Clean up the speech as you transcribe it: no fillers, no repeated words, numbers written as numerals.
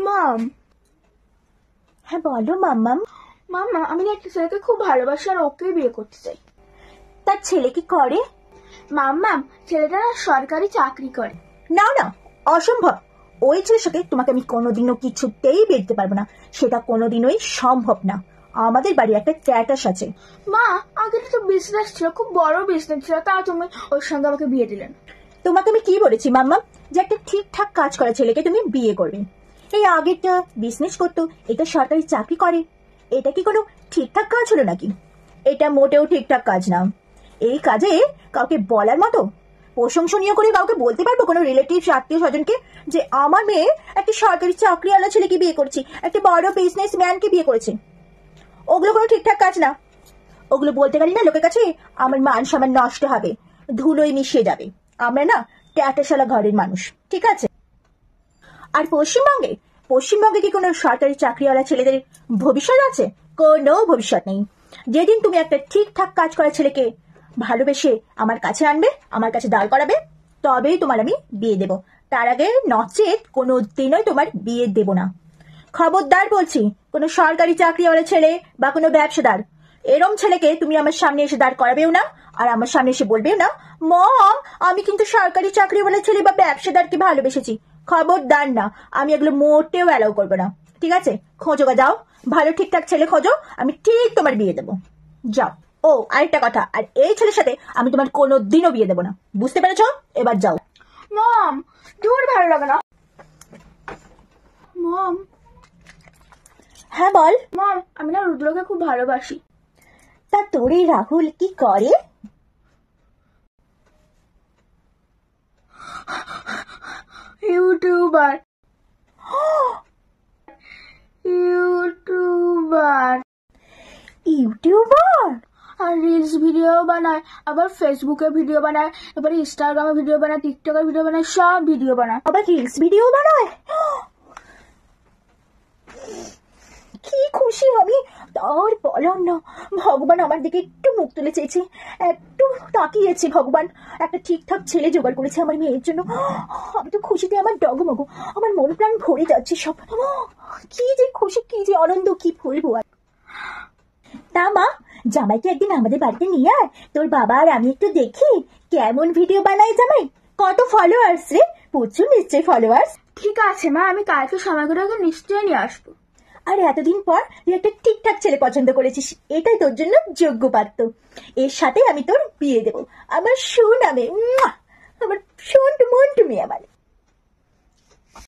মাম। হ্যাঁ বলো মাম্মাম। মাম্মা, আমি না একটা ছেলেকে খুব ভালোবাসি আর ওকেই বিয়ে করতে চাই। তার ছেলে কি করে? মাম্মাম, ছেলেটা না সরকারি চাকরি করে। না না, অসম্ভব। ওই ছেলের সাথে তোমাকে আমি কোনোদিনও কিছুতেই বেরতে পারবো না, সেটা কোনোদিনই সম্ভব না। আমাদের বাড়ি একটা স্ট্যাটাস আছে। মা, আগে তো বিজনেস ছিল, খুব বড় বিজনেস ছিল, তাও তুমি ওর সঙ্গে আমাকে বিয়ে দিলেন। তোমাকে আমি কি বলেছি মাম্মা, যে একটা ঠিকঠাক কাজ করা ছেলেকে তুমি বিয়ে করবে? এই আগেরটা বিজনেস করতো, এটা সরকারি চাকরি করে, এটা কি কোনো ঠিকঠাক কাজ হলো নাকি? এটা মোটেও ঠিকঠাক কাজ না। এই কাজে কাউকে বলার মতো প্রশংসনীয় করে কাউকে বলতে পারবো কোনো রিলেটিভ আত্মীয় স্বজনকে যে আমার মেয়ে একটা সরকারি চাকরিওয়ালা ছেলেকে বিয়ে করছি, একটা বড় বিজনেস ম্যানকে বিয়ে করেছে? ওগুলো কোনো ঠিকঠাক কাজ না। ওগুলো বলতে পারি না লোকের কাছে, আমার মান সম্মান নষ্ট হবে, ধুলোয় মিশিয়ে যাবে। আমরা না ট্যাটাশালা ঘরের মানুষ, ঠিক আছে? আর পশ্চিমবঙ্গে কি কোনো সরকারি চাকরিওয়ালা ছেলেদের ভবিষ্যৎ আছে? কোনো ভবিষ্যৎ নেই। যেদিন তুমি একটা ঠিকঠাক কাজ করা ছেলেকে ভালোবেসে আমার কাছে আনবে, আমার কাছে দাঁড় করাবে, তবেই তোমার আমি বিয়ে দেব। তার আগে নচেত কোনো দিনই তোমার বিয়ে দেব না। খবরদার বলছি, কোনো সরকারি চাকরিওয়ালা ছেলে বা কোনো ব্যবসাদার এরম ছেলেকে তুমি আমার সামনে এসে দাঁড় করাবেও না, আর আমার সামনে এসে বলবেও না মম আমি কিন্তু সরকারি চাকরিওয়ালা ছেলে বা ব্যবসাদারকে ভালোবেসেছি। খবরদার না, আমি এগুলো মোটেও অ্যালাউ করবো না, ঠিক আছে? খোঁজো গা, যাও ভালো ঠিকঠাক ছেলে খোঁজো, আমি ঠিক তোমার বিয়ে দেবো। যাও। ও আরেকটা কথা, আর এই ছেলের সাথে আমি তোমার কোনোদিনও বিয়ে দেবো না, বুঝতে পেরেছো? এবার যাও। মম, দূর ভালো লাগে না। মম। হ্যাঁ বল। মম, আমি না রুদ্রকে খুব ভালোবাসি। তা তোর এই রাহুল কি করে? ইউটিউবার। YouTuber YouTuber? আর রিলস ভিডিও বানায়, আবার ফেসবুকে ভিডিও বানায়, এবারে ইনস্টাগ্রামে ভিডিও বানায়, টিকটকে ভিডিও বানায়, সব ভিডিও বানায়। আবার রিলস ভিডিও বানায়? কি খুশি আমি, তার বলার না। ভগবান আমার দিকে একটু মুখ তুলে চেয়েছে, একটু তাকিয়েছে ভগবান, একটা ঠিকঠাক ছেলে জোগাড় করেছে আমার মেয়ের জন্য। আমি তো খুশিতে আমার ডগমগ, আমার মন প্রাণ ভরে যাচ্ছে সব। কি যে খুশি, কি যে আনন্দ, কি বলবো আর। তা মা, জামাইকে একদিন আমাদের বাড়িতে নিয়ে আয়, তোর বাবা আর আমি একটু দেখি কেমন ভিডিও বানায় জামাই। কত ফলোয়ার্স রে? প্রচুর নিশ্চয়ই ফলোয়ার্স। ঠিক আছে মা, আমি কালকে সময় করে ওকে নিশ্চয়ই নিয়ে আসবো। আর এতদিন পর তুই একটা ঠিকঠাক ছেলে পছন্দ করেছিস, এটাই তোর জন্য যোগ্য পাত্র। এর সাথে আমি তোর বিয়ে দেবো, আমার সুনামে। আমার মন্টু মেয়ে আমার।